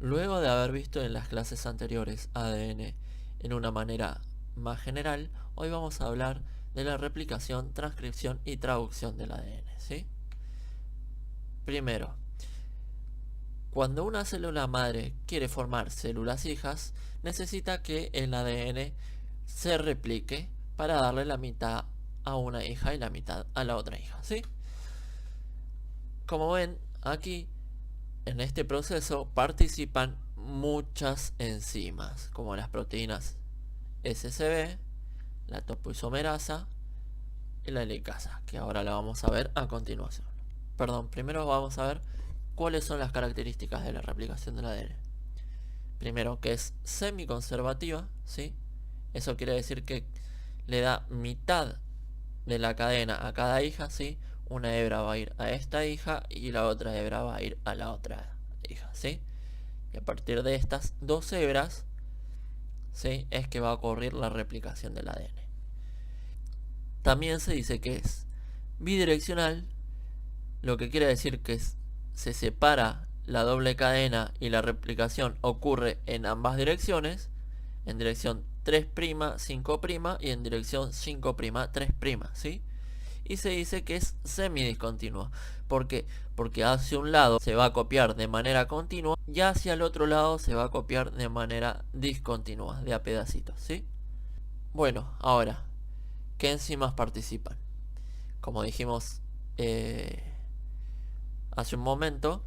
Luego de haber visto en las clases anteriores ADN en una manera más general, hoy vamos a hablar de la replicación, transcripción y traducción del ADN, ¿sí? Primero, cuando una célula madre quiere formar células hijas, necesita que el ADN se replique para darle la mitad a una hija y la mitad a la otra hija, ¿sí? Como ven, aquí en este proceso participan muchas enzimas, como las proteínas SCB, la topoisomerasa y la helicasa, que ahora la vamos a ver a continuación. Perdón, primero vamos a ver cuáles son las características de la replicación del ADN. Primero, que es semiconservativa, ¿sí? Eso quiere decir que le da mitad de la cadena a cada hija, ¿sí? Una hebra va a ir a esta hija y la otra hebra va a ir a la otra hija, ¿sí? Y a partir de estas dos hebras, ¿sí?, es que va a ocurrir la replicación del ADN. También se dice que es bidireccional, lo que quiere decir que se separa la doble cadena y la replicación ocurre en ambas direcciones, en dirección 3', 5' y en dirección 5', 3', ¿sí? Y se dice que es semidiscontinua. ¿Por qué? Porque hacia un lado se va a copiar de manera continua y hacia el otro lado se va a copiar de manera discontinua, de a pedacitos, ¿sí? Bueno, ahora, ¿qué enzimas participan? Como dijimos hace un momento,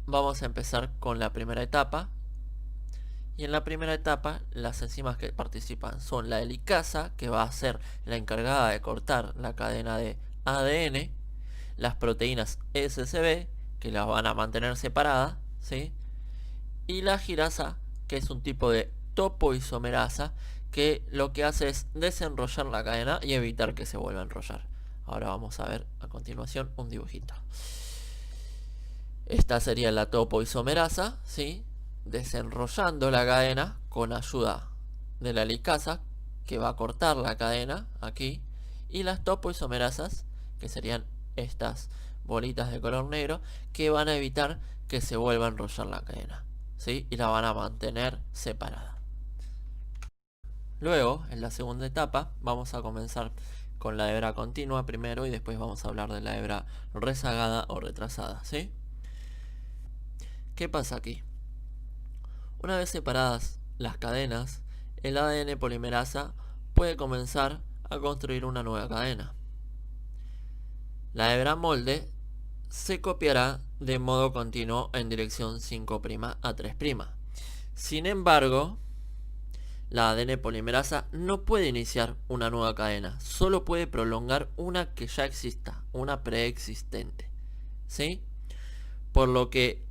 vamos a empezar con la primera etapa. Y en la primera etapa, las enzimas que participan son la helicasa, que va a ser la encargada de cortar la cadena de ADN, las proteínas SCB, que las van a mantener separadas, ¿sí? Y la girasa, que es un tipo de topoisomerasa, que lo que hace es desenrollar la cadena y evitar que se vuelva a enrollar. Ahora vamos a ver a continuación un dibujito. Esta sería la topoisomerasa, ¿sí?, desenrollando la cadena con ayuda de la helicasa, que va a cortar la cadena aquí, y las topoisomerasas, que serían estas bolitas de color negro, que van a evitar que se vuelva a enrollar la cadena, ¿sí?, y la van a mantener separada. Luego, en la segunda etapa, vamos a comenzar con la hebra continua primero y después vamos a hablar de la hebra rezagada o retrasada, ¿sí? ¿Qué pasa aquí? Una vez separadas las cadenas, el ADN polimerasa puede comenzar a construir una nueva cadena. La hebra molde se copiará de modo continuo en dirección 5' a 3'. Sin embargo, la ADN polimerasa no puede iniciar una nueva cadena, solo puede prolongar una que ya exista, una preexistente, ¿sí? Por lo que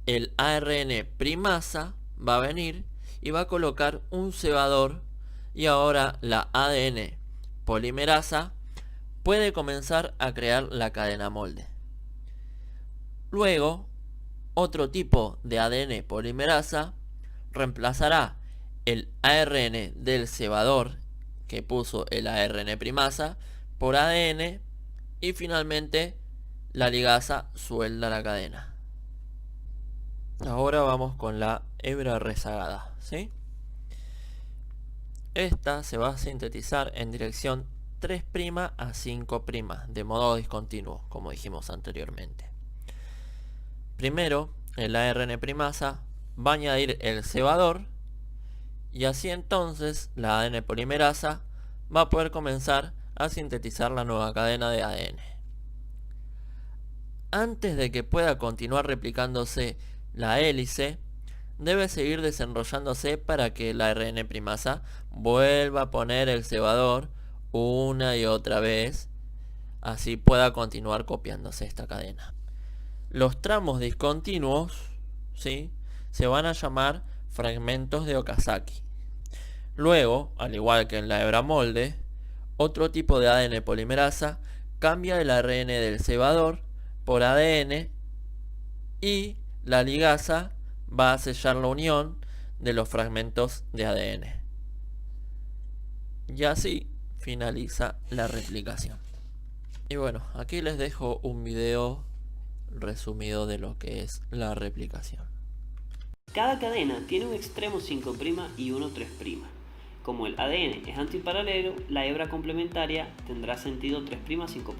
el ARN primasa va a venir y va a colocar un cebador, y ahora la ADN polimerasa puede comenzar a crear la cadena molde. Luego, otro tipo de ADN polimerasa reemplazará el ARN del cebador que puso el ARN primasa por ADN, y finalmente la ligasa suelda la cadena. Ahora vamos con la hebra rezagada, ¿sí? Esta se va a sintetizar en dirección 3' a 5', de modo discontinuo, como dijimos anteriormente. Primero, el ARN primasa va a añadir el cebador, y así entonces la ADN polimerasa va a poder comenzar a sintetizar la nueva cadena de ADN. Antes de que pueda continuar replicándose la hélice, debe seguir desenrollándose para que la ARN primasa vuelva a poner el cebador una y otra vez, así pueda continuar copiándose esta cadena. Los tramos discontinuos, ¿sí?, se van a llamar fragmentos de Okazaki. Luego, al igual que en la hebra molde, otro tipo de ADN polimerasa cambia el ARN del cebador por ADN, y la ligasa va a sellar la unión de los fragmentos de ADN. Y así finaliza la replicación. Y bueno, aquí les dejo un video resumido de lo que es la replicación. Cada cadena tiene un extremo 5' y uno 3'. Como el ADN es antiparalelo, la hebra complementaria tendrá sentido 3', 5'.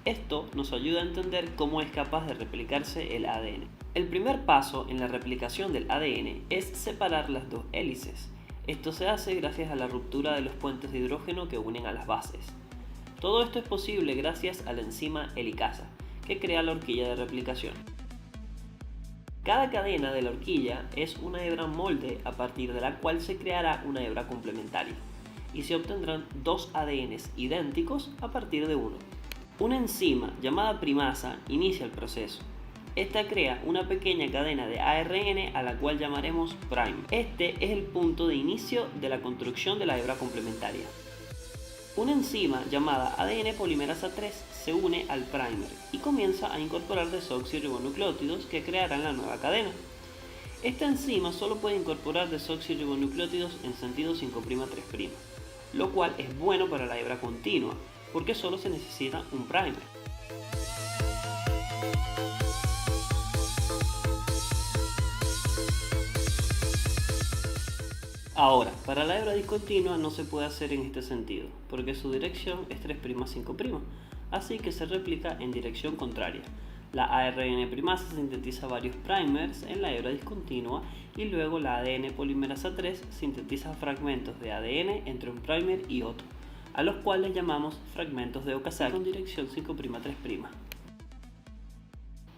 Esto nos ayuda a entender cómo es capaz de replicarse el ADN. El primer paso en la replicación del ADN es separar las dos hélices. Esto se hace gracias a la ruptura de los puentes de hidrógeno que unen a las bases. Todo esto es posible gracias a la enzima helicasa, que crea la horquilla de replicación. Cada cadena de la horquilla es una hebra molde a partir de la cual se creará una hebra complementaria, y se obtendrán dos ADNs idénticos a partir de uno. Una enzima llamada primasa inicia el proceso. Esta crea una pequeña cadena de ARN a la cual llamaremos primer. Este es el punto de inicio de la construcción de la hebra complementaria. Una enzima llamada ADN polimerasa 3 se une al primer y comienza a incorporar desoxirribonucleótidos que crearán la nueva cadena. Esta enzima solo puede incorporar desoxirribonucleótidos en sentido 5', 3', lo cual es bueno para la hebra continua, porque solo se necesita un primer. Ahora, para la hebra discontinua no se puede hacer en este sentido, porque su dirección es 3', 5', así que se replica en dirección contraria. La ARN primasa sintetiza varios primers en la hebra discontinua y luego la ADN polimerasa 3 sintetiza fragmentos de ADN entre un primer y otro, a los cuales llamamos fragmentos de Okazaki con dirección 5', 3'.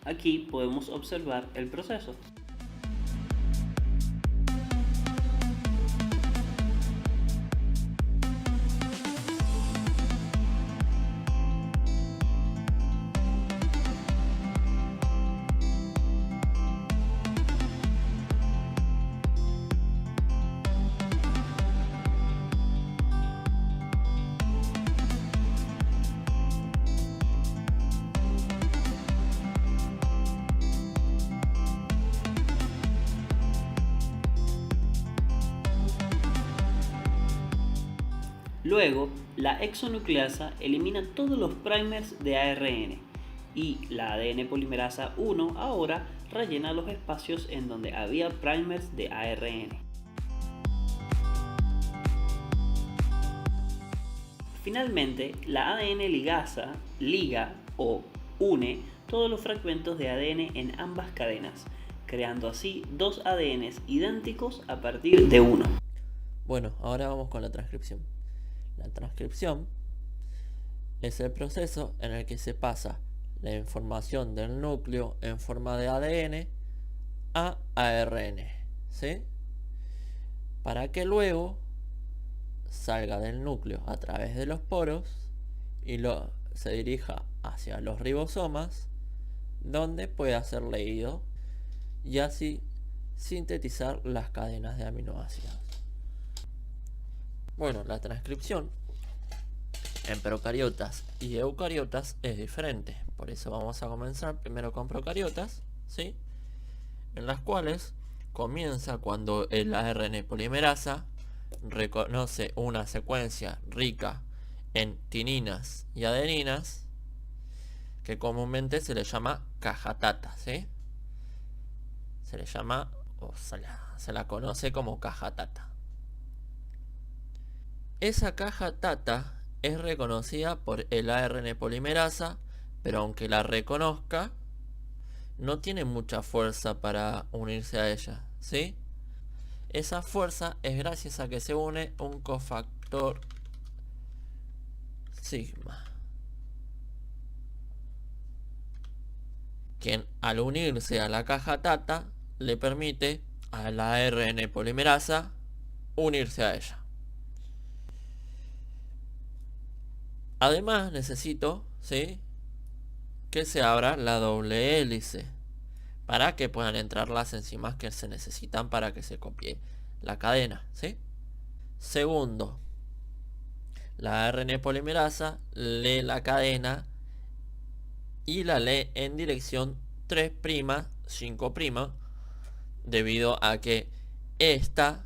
Aquí podemos observar el proceso. Luego, la exonucleasa elimina todos los primers de ARN y la ADN polimerasa 1 ahora rellena los espacios en donde había primers de ARN. Finalmente, la ADN ligasa liga o une todos los fragmentos de ADN en ambas cadenas, creando así dos ADNs idénticos a partir de uno. Bueno, ahora vamos con la transcripción. La transcripción es el proceso en el que se pasa la información del núcleo en forma de ADN a ARN, ¿sí? Para que luego salga del núcleo a través de los poros y se dirija hacia los ribosomas, donde pueda ser leído y así sintetizar las cadenas de aminoácidos. Bueno, la transcripción en procariotas y eucariotas es diferente, por eso vamos a comenzar primero con procariotas, ¿sí? En las cuales comienza cuando el ARN polimerasa reconoce una secuencia rica en tininas y adeninas, que comúnmente se le llama caja tata, ¿sí? Se le llama, o se la conoce como caja tata. Esa caja tata es reconocida por el ARN polimerasa, pero aunque la reconozca, no tiene mucha fuerza para unirse a ella, ¿sí? Esa fuerza es gracias a que se une un cofactor sigma, quien al unirse a la caja tata le permite a la ARN polimerasa unirse a ella. Además necesito, ¿sí?, que se abra la doble hélice para que puedan entrar las enzimas que se necesitan para que se copie la cadena, ¿sí? Segundo, la ARN polimerasa lee la cadena y la lee en dirección 3', 5', debido a que esta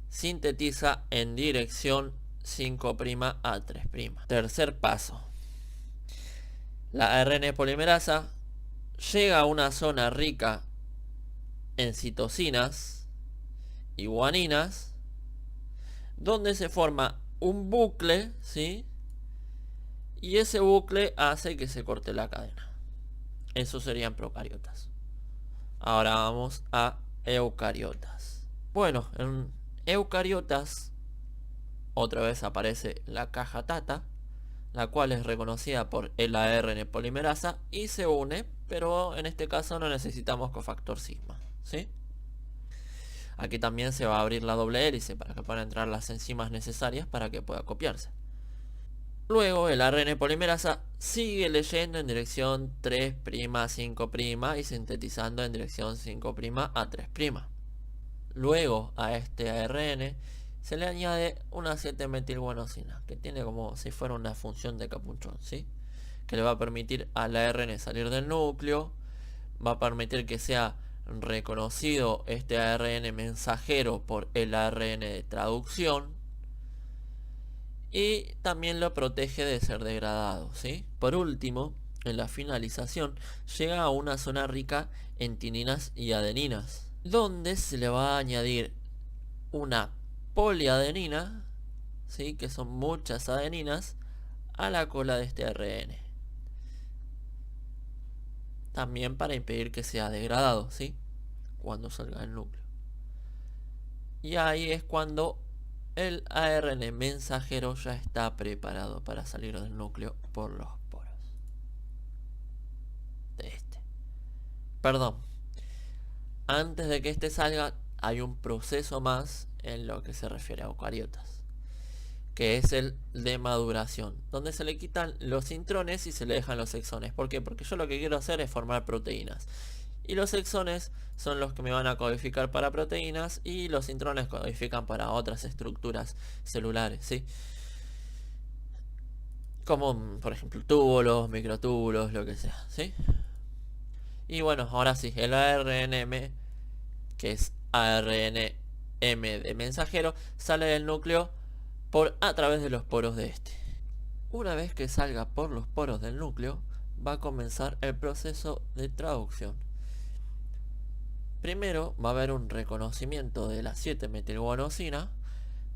sintetiza en dirección 5' a 3'. Tercer paso. La ARN polimerasa llega a una zona rica en citocinas y guaninas, donde se forma un bucle, ¿sí? Y ese bucle hace que se corte la cadena. Eso serían procariotas. Ahora vamos a eucariotas. Bueno, en eucariotas otra vez aparece la caja Tata, la cual es reconocida por el ARN polimerasa y se une, pero en este caso no necesitamos cofactor sigma, ¿sí? Aquí también se va a abrir la doble hélice para que puedan entrar las enzimas necesarias para que pueda copiarse. Luego el ARN polimerasa sigue leyendo en dirección 3' a 5' y sintetizando en dirección 5' a 3'. Luego a este ARN se le añade una 7-metilguanosina, que tiene como si fuera una función de capuchón, ¿sí? Que le va a permitir al ARN salir del núcleo, va a permitir que sea reconocido este ARN mensajero por el ARN de traducción, y también lo protege de ser degradado, ¿sí? Por último, en la finalización llega a una zona rica en tininas y adeninas, donde se le va a añadir una poliadenina, ¿sí? Que son muchas adeninas, a la cola de este ARN. También para impedir que sea degradado, ¿sí? Cuando salga del núcleo. Y ahí es cuando el ARN mensajero ya está preparado para salir del núcleo por los poros de este. Perdón. Antes de que este salga, hay un proceso más en lo que se refiere a eucariotas, que es el de maduración, donde se le quitan los intrones y se le dejan los exones. ¿Por qué? Porque yo lo que quiero hacer es formar proteínas. Y los exones son los que me van a codificar para proteínas y los intrones codifican para otras estructuras celulares, ¿sí? Como por ejemplo túbulos, microtúbulos, lo que sea, ¿sí? Y bueno, ahora sí, el ARNM, que es ARNM de mensajero, sale del núcleo a través de los poros de este. Una vez que salga por los poros del núcleo, va a comenzar el proceso de traducción. Primero va a haber un reconocimiento de la 7-metilguanosina,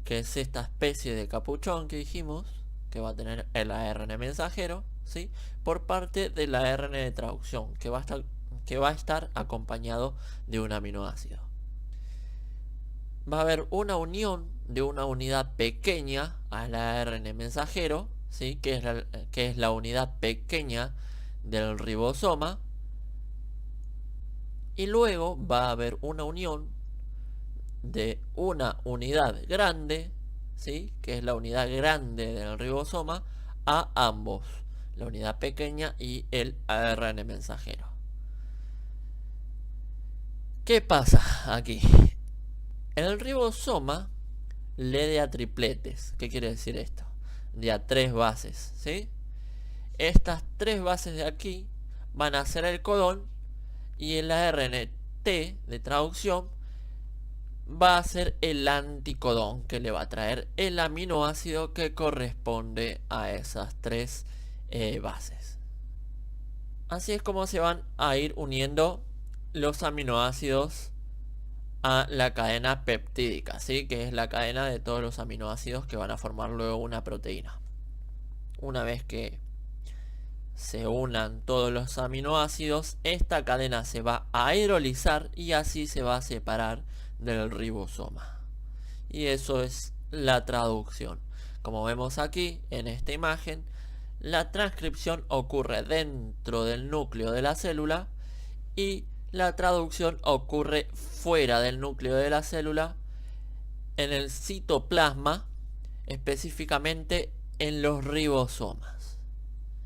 que es esta especie de capuchón que dijimos, que va a tener el ARN mensajero, ¿sí? Por parte del ARN de traducción, que va a estar acompañado de un aminoácido. Va a haber una unión de una unidad pequeña al ARN mensajero, ¿sí? que es la unidad pequeña del ribosoma. Y luego va a haber una unión de una unidad grande, ¿sí? Que es la unidad grande del ribosoma, a ambos, la unidad pequeña y el ARN mensajero. ¿Qué pasa aquí? El ribosoma lee de a tripletes. ¿Qué quiere decir esto? De a 3 bases, ¿sí? Estas 3 bases de aquí van a ser el codón, y el ARNT de traducción va a ser el anticodón, que le va a traer el aminoácido que corresponde a esas 3 bases. Así es como se van a ir uniendo los aminoácidos a la cadena peptídica, ¿sí? Que es la cadena de todos los aminoácidos que van a formar luego una proteína. Una vez que se unan todos los aminoácidos, esta cadena se va a aerolizar y así se va a separar del ribosoma. Y eso es la traducción. Como vemos aquí en esta imagen, la transcripción ocurre dentro del núcleo de la célula y la traducción ocurre fuera del núcleo de la célula, en el citoplasma, específicamente en los ribosomas.